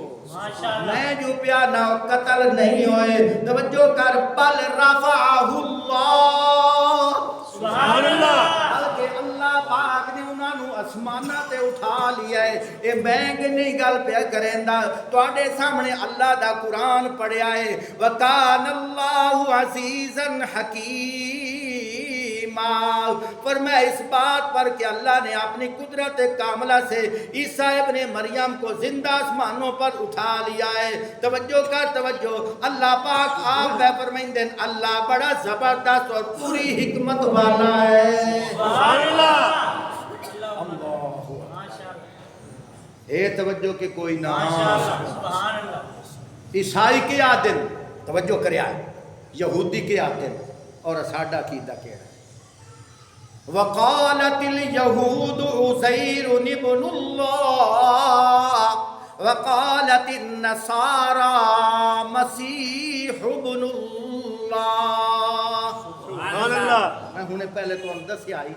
میں جو پیا نہ قتل نہیں ہوئے، توجہ کر بل رفعہ اللہ، سبحان اللہ، بلکہ اللہ پاک نے انہاں نو اسمانہ تے اٹھا لیا ہے۔ اے میں نہیں گل پیا کریندا تواڈے سامنے اللہ دا قرآن پڑھیا ہے وَكَانَ اللَّهُ عَزِيزًا حَكِيمًا، فرمایا اس بات پر کہ اللہ نے اپنی قدرت کاملہ سے عیسیٰ ابن مریم کو زندہ آسمانوں پر اٹھا لیا ہے۔ توجہ کر توجہ، اللہ پاک آپ کا فرمائندے اللہ بڑا زبردست اور پوری حکمت والا ہے۔ سبحان اللہ، اے توجہ کہ کوئی نہ سبحان اللہ، عیسائی کے آدن توجہ کریا ہے، یہودی کے آدن اور ساڈا عقیدہ کیا ہے۔ وقالت اليهود عزير ابن الله وقالت النصارى مسیح ابن اللہ۔ سبحان اللہ، میں ہنے پہلے تو دسیا ہی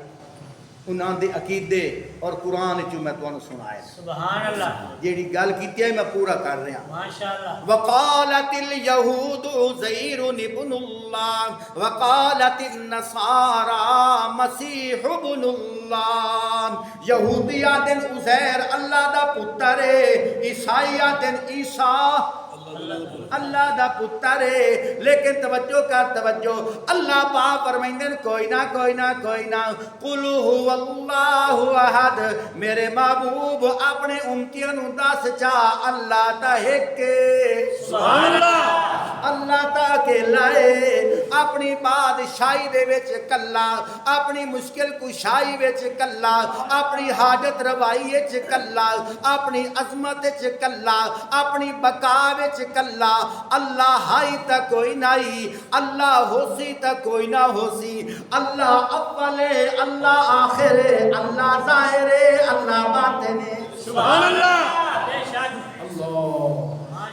انہاں دے عقیدے اور قرآن چوں میں تانوں سنایا، سبحان اللہ، جیڑی گل کیتی ہے میں پورا کر رہا۔ ماشاءاللہ، وقالت اليهود عزير ابن الله وقالت النصارى مسیح ابن اللہ، یہودی آدن عزیر اللہ دا پتر ہے، عیسائی آدن عیسیٰ اللہ دا پتر ہے، لیکن توجہ کر توجہ، اللہ پاک فرمائندے کوئی نہ قل هو اللہ احد، میرے محبوب اپنے امتیاں نو دس چا اللہ تا ایک، سبحان اللہ، اللہ تا اکیلا ہے، اپنی بادشاہی دے وچ کلا، اپنی مشکل کشائی وچ کلا، اپنی حاجت روائی وچ کلا، اپنی عظمت وچ کلا، اپنی بقا وچ کلا، اللہ ہائی تا کوئی نہیں، اللہ ہوسی تا کوئی نہ ہوسی، اللہ اول ہے، اللہ آخر ہے، اللہ ظاہر ہے، اللہ باطن ہے۔ سبحان اللہ، بے شک، اللہ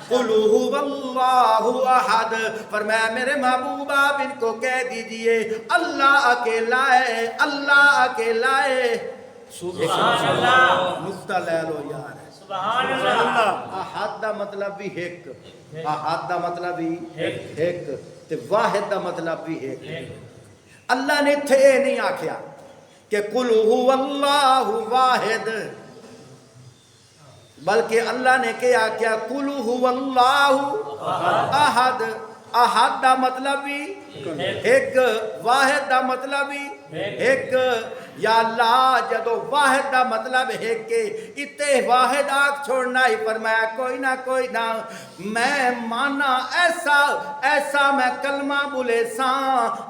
قُلْ هُوَ اللَّهُ احد، فرمایا میرے محبوب آپ ان کو کہہ دیجئے اللہ اکیلا ہے، اللہ اکیلا ہے۔ سبحان اللہ، نقطہ لے لو یار، سبحان اللہ، احد دا مطلب بھی ایک، احد دا مطلب بھی ایک تے واحد دا مطلب بھی ایک۔ اللہ نے تھے نہیں آکھیا کہ قُلْ هُوَ اللَّهُ واحد، بلکہ اللہ نے کیا قُلْ هُوَ اللَّهُ احد، احد دا مطلب بھی ایک، واحد دا مطلب بھی ایک۔ یا اللہ جدو واحد دا مطلب ہے کہ اتے واحد آگ چھوڑنا ہی، فرمایا کوئی نہ میں مانا ایسا میں کلمہ بولے ساں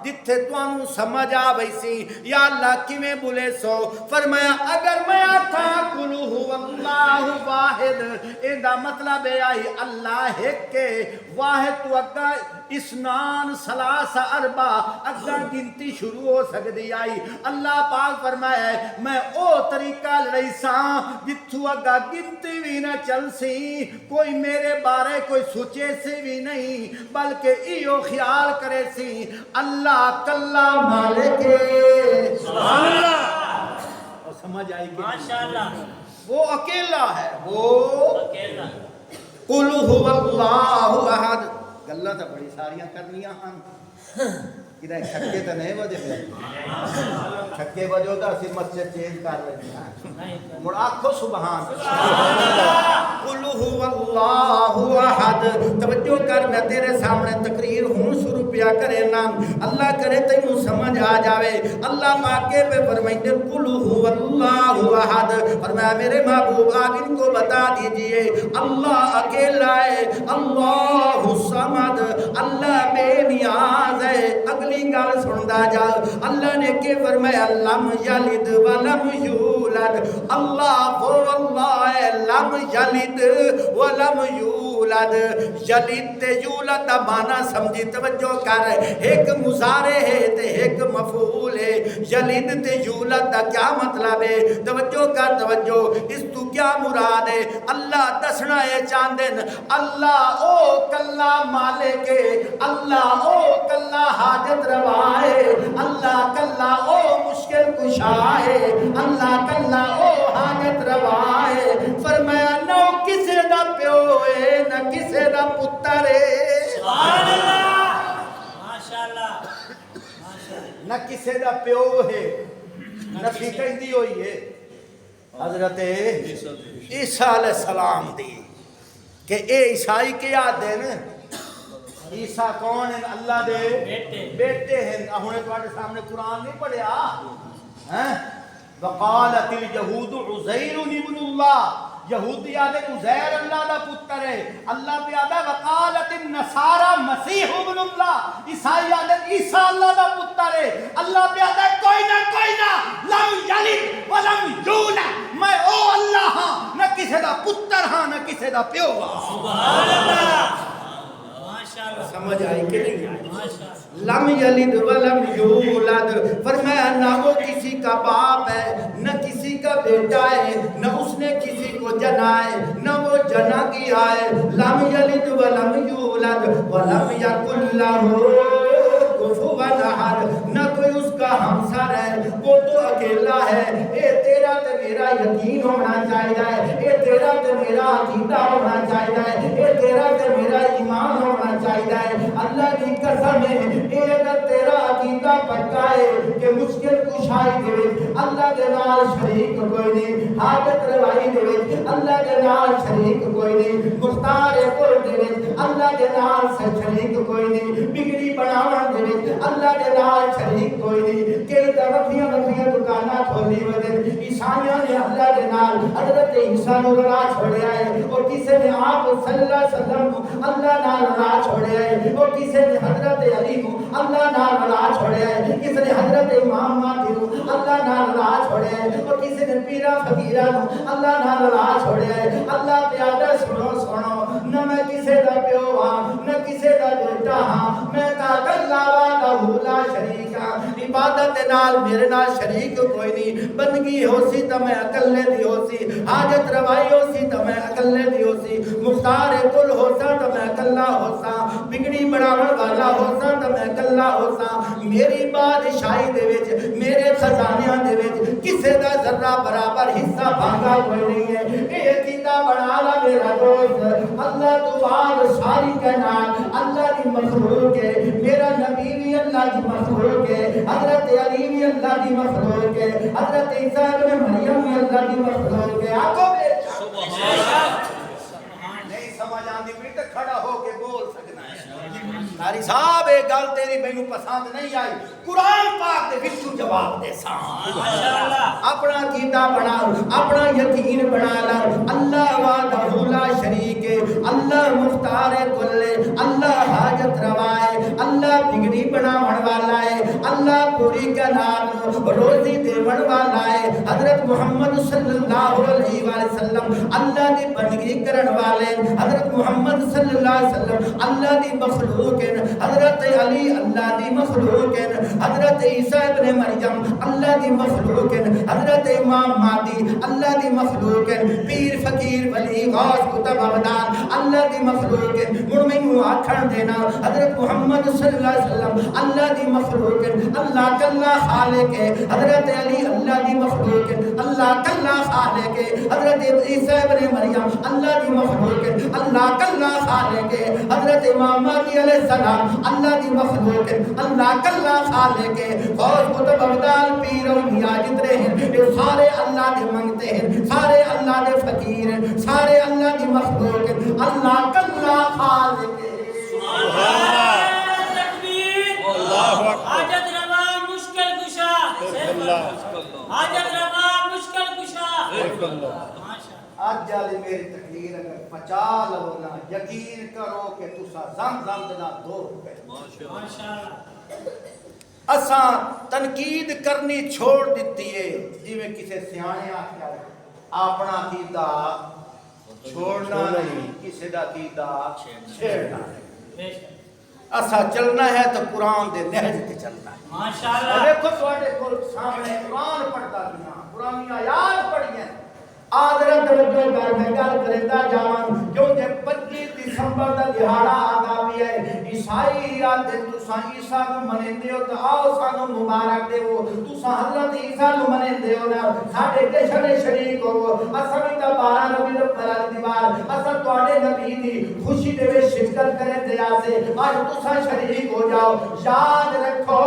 جتھے توانوں سمجھ آ بھئی سی، یا اللہ کیویں بولے سو، فرمایا اگر میں آتھا قُلْ هُوَ اللَّهُ واحد، ان دا مطلب ہے آئی اللہ ایک کے، واحد تو اگا اسنان سلاس اربع اگا گنتی شروع ہو سکتی آئی، اللہ پاک فرمایا ہے میں او طریقہ لڑائی ساں جتھو اگا گنتی بھی نہ چل سی، کوئی میرے بارے کوئی سوچے سے بھی نہیں، بلکہ ایو خیال کرے سی اللہ کلا مالک، سبحان اللہ، اور سمجھ آئی کہ ماشاءاللہ، وہ اکیلا ہے، وہ اکیلا قل هو اللہ احد. گلاں تو بڑی ساریاں کرنیاں ہن، کدھر چھکے تو نہیں بجے پہ، چھکے بجو تو اسی مسجد چینج کر رہے ہیں. مڑ آکھو سبحان قل هو اللہ احد. توجہ کر، میں تیرے سامنے تقریر ہوں شروع پیا کرے نا، اللہ کرے تینوں سمجھ آ جاوے. اللہ پاکے پہ فرمائتے قل هو اللہ احد، فرمایا میرے محبوب آپ ان کو بتا دیجئے اللہ اکیلا ہے، اللہ الصمد، اللہ بے نیاز ہے. اگلی گل سندا جا، اللہ نے کہ فرمایا لم یلد ولم یولد. اللہ وہ اللہ ہے لم یلد ولم یولد. یلد تے یولد دا معنی سمجھی، توجہ کر، ایک مضارع ہے تے ایک مفعول ہے. یلد تے یولد دا کیا مطلب ہے؟ توجہ کر توجہ، اس تو کیا مراد ہے؟ اللہ دسنا ہے چاندن اللہ او کلا مالک ہے، اللہ او کلا حاجت روا ہے، اللہ کلا او مشکل کشا ہے، اللہ کلا او حاجت روا ہے. فرمایا نہ کسے دا پیو ہے نہ کسے دا پتر ہے. سبحان اللہ ماشاءاللہ ماشاءاللہ. نہ کسے دا پیو ہے، نفی کہندی ہوئی ہے حضرت عیسیٰ علیہ السلام دی کہ اے عیسائی کیا دن عیسیٰ کون ہیں؟ اللہ دے بیٹے ہیں. ہنے تواڈے سامنے قرآن نہیں پڑھیا وقالت الیہود عزیر ابن اللہ. یہودی آدھے عزیر اللہ دا پتر ہے. اللہ بھی آدھے وقالت النصارى مسیح ابن اللہ. عیسائی آدھے عیسیٰ اللہ دا پتر ہے. اللہ بھی آدھے کوئی نہ لم یلد ولم یولد. میں او اللہ ہاں، نہ کسے دا پتر ہاں نہ کسے دا پیو ہاں. سبحان اللہ ماشاءاللہ. سمجھ آئی کہ نہیں؟ ماشاءاللہ. لم یلد ولم یولد، فرمایا نہ وہ کسی کا باپ ہے نہ کسی کا بیٹا ہے، نہ اس نے کسی کو جنا ہے نہ وہ جنا کیا ہے. لم یلد ولم یولد ولم یکن لہ کفوا احد. نہ کوئی اس کا ہمسر ہے، وہ تو اکیلا ہے. اے تیرا تے میرا یقین ہونا چاہیے، اے تیرا تے میرا عقیدہ ہونا چاہیے، اے تیرا تے میرا ایمان ہونا چاہیے. اللہ کی قسم ہے اے اگر تیرا عقیدہ پکا ہے کہ مشکل کشائی دے وچ اللہ دے نال شریک کوئی نہیں، حاجت روائی دے وچ اللہ دے نال شریک کوئی نہیں، مختار کل دے وچ اللہ دے نال شریک کوئی نہیں، بگڑی بناون دے وچ اللہ دے نال شریک کوئی نہیں. کہ وکھریاں وکھریاں دکاناں کھولی ودے عیسائیاں نے اللہ دے نال حضرت عیسیٰ نوں رلا چھوڑیا ہے، اور کسے نے آپ صلی اللہ علیہ وسلم اللہ نال رلا چھوڑیا ہے، اور کسے نے حضرت علی کو اللہ نال رلا چھوڑیا ہے، کسے نے حضرت امام مہدی کو اللہ نال رلا چھوڑیا ہے، اور کسے نے پیرا فقیرا کو اللہ نال رلا چھوڑیا ہے. اللہ پیارا سنو نہ میں کسے دا پیو ہاں نہ کسے دا بیٹا ہاں، میں تا اللہ وحدہ لا شریک ہاں. عبادت نال میرے نال شریک کوئی نہیں. بندگی ہو سی تو میں اکلے دی ہو سی، حاجت روائی ہو سی تو میں اکلے دی ہو سی، مختار کل ہو سا تو میں اکلا ہو سا، بگڑی بناون والا ہو سا تو میں اکلا ہو سا. میری بادشاہی دے وچ میرے خزانیاں دے وچ کسے دا ذرہ برابر حصہ بھاگا کوئی نہیں ہے. اے عقیدہ بنا لا میرا دوست، اللہ تو بعد ساری کائنات اللہ دی مخلوق ہے. میرا نبی بھی اللہ کی مخلوق ہے، حضرت علی بھی اللہ کی مخلوق ہے، حضرت عیسیٰ ابن مریم بھی اللہ کی مخلوق ہے. آنکھوں پہ نہیں سمجھ آندی پھر تو کھڑا ہو کے بول سکنا ہے. ساری صاحب ایک گل تیری مینوں پسند نہیں آئی، قرآن پاک دے وچوں جواب دے سا. ماشاءاللہ. اپنا عقیدہ بنا، اپنا یقین بنا لا. اللہ وحدہ لا شریک ہے، اللہ مختار کل ہے، اللہ حاجت روا ہے، اللہ بگڑی بناون والا ہے، اللہ پوری کائنات روزی دیون والا ہے. حضرت محمد صلی اللہ علیہ وسلم اللہ دی بندگی کرن والے، حضرت محمد صلی اللہ علیہ وسلم اللہ دی مخلوق ہیں، حضرت علی اللہ دی مخلوق ہیں، حضرت عیسیٰ ابن مریم اللہ دی مخلوق ہیں، حضرت امام مہدی اللہ دی مخلوق ہیں، پیر فقیر ولی غوث قطب ابدال اللہ دی مخلوق ہیں. مڑ مینوں آکھن دینا حضرت محمد صلی اللہ علیہ وسلم اللہ دی مخلوق ہیں. اللہ اللہ کلا خالق ہے، حضرت علی اللہ دی مخلوق ہے، اللہ کلا خالق ہے، حضرت عیسیٰ ابن مریم اللہ دی مخلوق ہے، اللہ کلا خالق ہے، حضرت امام مہدی علیہ السلام اللہ دی مخلوق ہے، اللہ کلا خالق ہے، غوث قطب ابدال پیر اولیاء جتنے ہیں یہ سارے اللہ دے منگتے ہیں، سارے اللہ دے فقیر ہیں، سارے اللہ دی مخلوق ہیں، اللہ کلا خالق ہے۔ تکبیر، حاجت روا مشکل کشا، حاجت روا مشکل کشا، ماشاءاللہ۔ آج جالی میری تقریر اگر پچا لو نا یقین کرو کہ تسا زم زم دنا دو روپے ماشاءاللہ۔ اساں تنقید کرنی چھوڑ دیتی ہے، جی میں کسے سیانے آکھیا ہے اپنا عقیدہ چھوڑنا نہیں، کسی دا عقیدہ چھیڑنا نہیں۔ بے شک، اسا چلنا ہے تو قرآن دے نہج تے چلنا ہے۔ ماشاءاللہ۔ دیکھو تواڈے کول سامنے قرآن پڑھدا دیا، قرآن آیات پڑھی ہیں، آدھر توجہ کر میں گل کردا جاواں کیونکہ 25 دسمبر دا دہاڑا آندا پیا ہے، عیسائی آتے تساں عیسیٰ کو منیندے ہو تو آؤ سانو مبارک دیو، تساں حضرت عیسیٰ کو منیندے ہو نا ساڈے جشن شریک ہو، اساں وی تا 12 ربیع الاول دی بار اساں تواڈے نبی دی خوشی دے وچ شرکت کرن تے آسے اج تساں شریک ہو جاؤ۔ یاد رکھو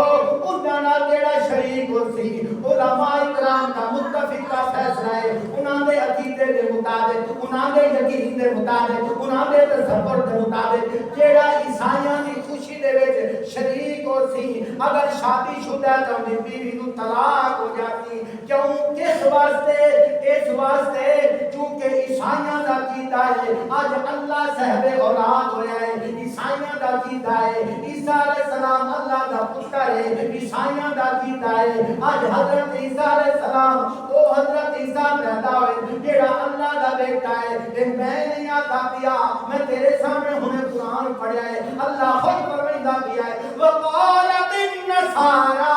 انہاں نال جیڑا شریک ہو سی علماء کرام دا متفقہ فیصلہ ہے، انہاں دے عقیدے دے مطابق، انہاں دے یقین دے مطابق، انہاں دے تصور دے مطابق جیڑا عیسائیاں دی خوشی دے وچ شریک ہو سی اگر شادی شدہ ہے تو اپنی بیوی نو طلاق ہو جاتی، کیوں کس واسطے؟ اس واسطے چونکہ عیسائیاں دا عقیدہ ہے آج اللہ صاحب اولاد ہویا ہے، عیسائیاں دا عقیدہ ہے عیسیٰ علیہ السلام اللہ دا پتر ہے، عیسائیاں دا عقیدہ ہے آج حضرت عیسیٰ علیہ السلام وہ حضرت عیسیٰ پیدا ہوئے جیڑا اللہ دا بیٹا ہے، کہ میں نہیں آتا پیا میں تیرے سامنے ہمیں قرآن پڑھیا ہے، اللہ خود فرمائندہ پیا ہے وقالت النصارى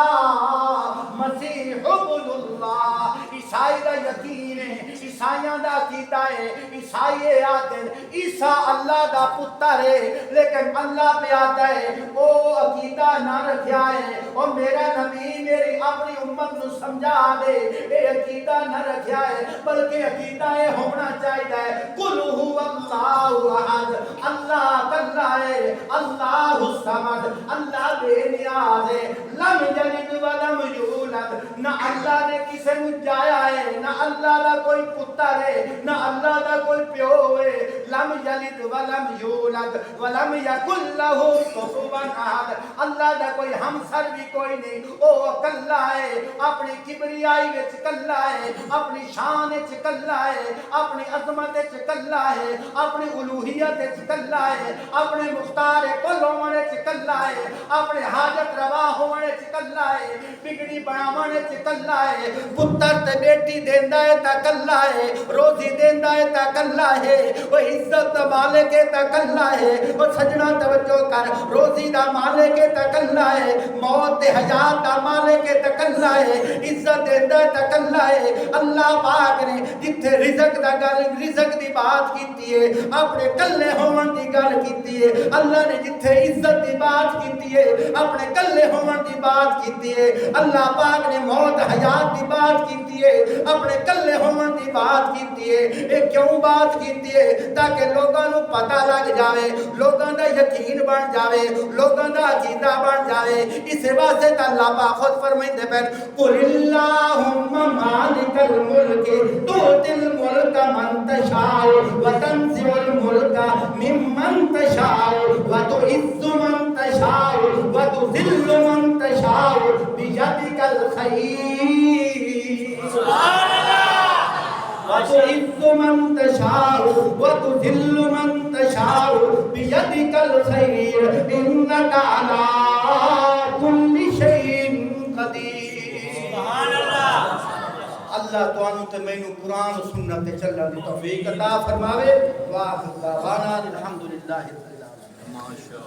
مسیح ابن اللہ، عیسائی دا یقین ہے، عیسائیاں دا عقیدہ ہے، عیسائی آتے ہیں عیسیٰ اللہ دا پتر ہے، لیکن اللہ پہ آتا ہے وہ عقیدہ نہ رکھیا ہے، اور میرا نبی میری اپنی امت نو سمجھا دے اے عقیدہ نہ رکھیا ہے، بلکہ عقیدہ یہ ہونا چاہیے ہے قل هو اللہ احد، اللہ کلا ہے، اللہ الصمد، اللہ بے نیاز ہے، لم یلد ولم یولد، نہ اللہ نے کسی نو جایا ہے، نہ اللہ دا کوئی پتر ہے، نہ اللہ دا کوئی پیو ہے، لم یلد ولم یولد ولم یکن لہ کفوا احد، اللہ دا کوئی ہمسر بھی کوئی نہیں، او کلا ہے، اپنی کبریائی وچ کلا ہے، اپنی شان وچ کلا ہے، اپنی عظمت وچ کلا ہے، اپنی الوہیت وچ کلا ہے، اپنے مختار کل ہونے وچ کلا ہے، اپنے حاجت روا ہونے وچ کلا ہے، بگڑی بناون وچ کلا ہے، پتر تے بیٹی دیندا ہے تا کلا ہے، روزی دیندا ہے تا کلا ہے، وہ عزت دا مالک ہے تا کلا ہے، وہ سجنا توجہ کر روزی دا مالک ہے تا کلا ہے، موت تے حیات دا مالک ہے تا کلا ہے، عزت دیندا ہے تا کلا ہے۔ اللہ پاک نے جتھے رزق دی بات کیتی ہے اپنے کلے ہون دی گل کیتی ہے، اللہ نے جتھے عزت دی بات کیتی ہے اپنے کلے ہون دی بات کیتی ہے، اللہ پاک نے موت حیات دی بات کیتی ہے اپنے کلے ہون دی بات کیتی ہے۔ اے کیوں بات کیتی ہے؟ تاکہ لوگاں نو پتہ لگ جاوے، لوگاں دا یقین بن جاوے، لوگاں دا عقیدہ بن جاوے، اس واسطے تے اللہ پاک خود فرمائندے پن قل اللہم مالک الملک تؤتی الملک من تشاء وتنزع الملک ممن تشاء وتعز من تشاء وتذل من تشاء بیدک الخیر سبحان اللہ، وتعز من تشاء وتذل من تشاء بیدک الخیر انک علی کل شیء قدیر۔ سبحان اللہ۔ اللہ توانو تے مینو قرآن و سنت تے چلن دی توفیق عطا فرماوے۔ واخر دعوانا الحمدللہ رب العالمین۔